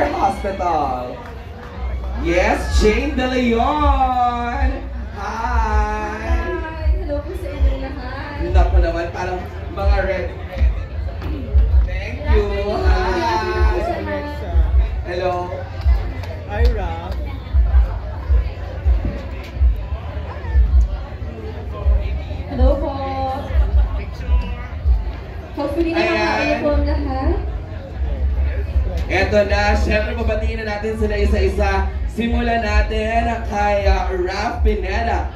Hospital. Yes, Jane De Leon. Hi. Hello po sa inyo lahat. Naku naman, parang mga red. Thank you. Hi. Hello. Hi, Raf. Hello po. Hopefully nakakain po ang lahat. Eto na, syempre babatiin na natin sila isa-isa. Simulan natin kay Raf Pineda.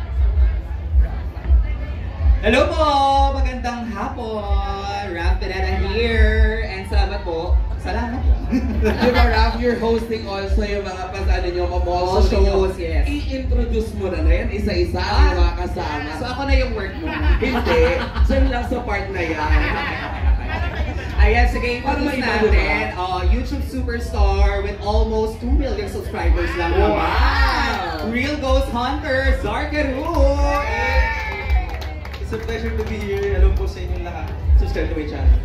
Hello po! Magandang hapon! Raf Pineda here! And salamat po. Salamat po. Diba Raf, you're hosting also yung mga pasano nyo, Mall shows, yes. I-introduce mo na rin isa-isa ang mga kasama. So ako na yung work mo. Hindi, dyan lang sa part na yan. Ayan, sige, Para introduce maibago natin. YouTube superstar with almost 2 million subscribers lang. Wow! Real Ghost Hunter, Zarkaru! It's a pleasure to be here. Hello po sa inyong lahat. Subscribe to my channel.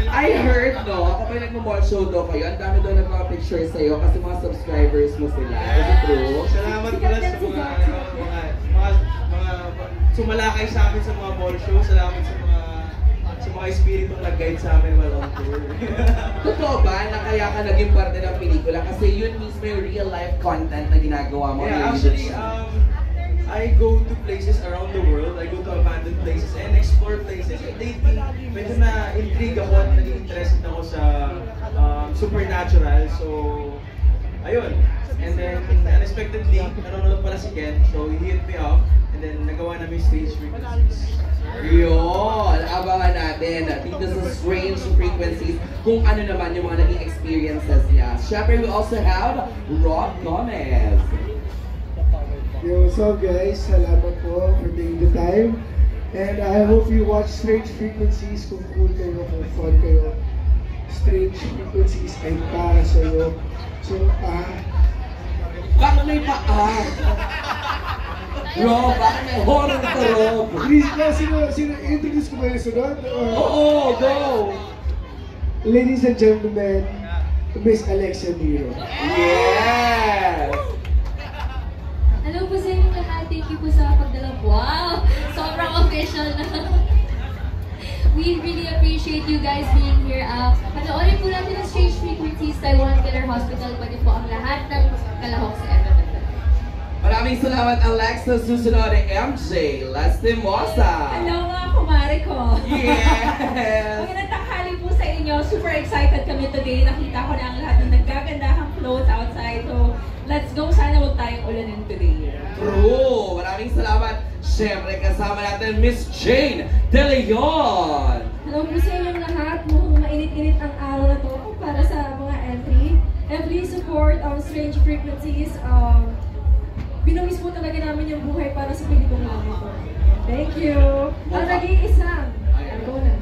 I heard, no, ako pa yung nagmo-mall show daw kayo, ang dami daw nagpa-picture sa'yo kasi mga subscribers mo sila. Is it true? Salamat pala sa mga sumalakay sa amin sa mga mall show. Salamat sa mga espiritong nag-guide sa amin while on tour. Totoo ba na kaya ka naging parte ng pelikula? Kasi yun mismo yung real life content na ginagawa mo. Yeah, actually, I go to places around the world. I go to abandoned places and explore places. And lately, medyo na-intrigue ako at naging interested ako sa supernatural. So, ayun. And then, unexpectedly, nanonood pala si Ken. So, he hit me up. And then, nagawa namin Strange Frequencies. Yun! Abangan natin dito sa Strange Frequencies kung ano naman yung mga naging experiences niya. Siyempre, we also have Rob Gomez. Yo, what's up guys? Salamat po for taking the time. And I hope you watch Strange Frequencies kung cool kayo, kung fun kayo. Strange Frequencies ay para sa'yo. So, Bakit may paa? Rob, bakit may horror to Rob? Introduce ko ba yung sunod? Oo, go! Ladies and gentlemen, Miss Alexia Nero. Yes! Hello po sa inyo lahat. Thank you po sa pagdala. Wow! Sobrang official na. We really appreciate you guys being here. Panoorin po natin ang Strange Frequencies, Taiwan Killer Hospital. Pwede po ang lahat ng kalahok sa FFF. Maraming salamat, Alexa. Susunod ay MJ Lastimosa. Hello mga kumare ko! Yes! Magandang tanghali po sa inyo. Super excited kami today. Nakita ko na ang lahat ng naggagandahang clothes outside. So, let's go. Sana huwag tayong ulanin today. True! Maraming salamat. Siyempre, kasama natin Miss Jane De Leon. Hello po sa inyong lahat. Mukhang mainit-init ang araw na to para sa mga entry. And please support Strange Frequencies. Binuwis po talaga namin yung buhay para sa pelikong namin po. Thank you! Ang nag-iisang.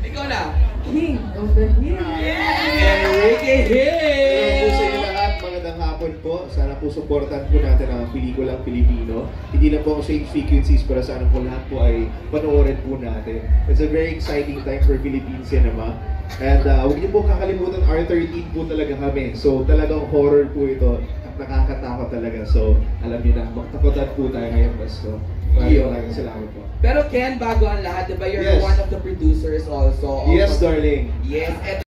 Ikaw na. King of the Hill. Enrique Hello po sa Hill. inyo lahat, magandang hapon po. Sana po supportan po natin ang pelikulang Pilipino. Hindi na po ako Strange Frequencies, pero sana po lahat po ay panoorin po natin. It's a very exciting time for Philippine cinema. And huwag niyo po kakalimutan, R13 po talaga kami. So talagang horror po ito. Nakakatakot talaga. So alam niyo na, magtakotan po tayo ngayon. So maraming salamat po. Pero Ken, bago ang lahat, diba? You're Yes. one of the producers also. Yes, darling. Yes.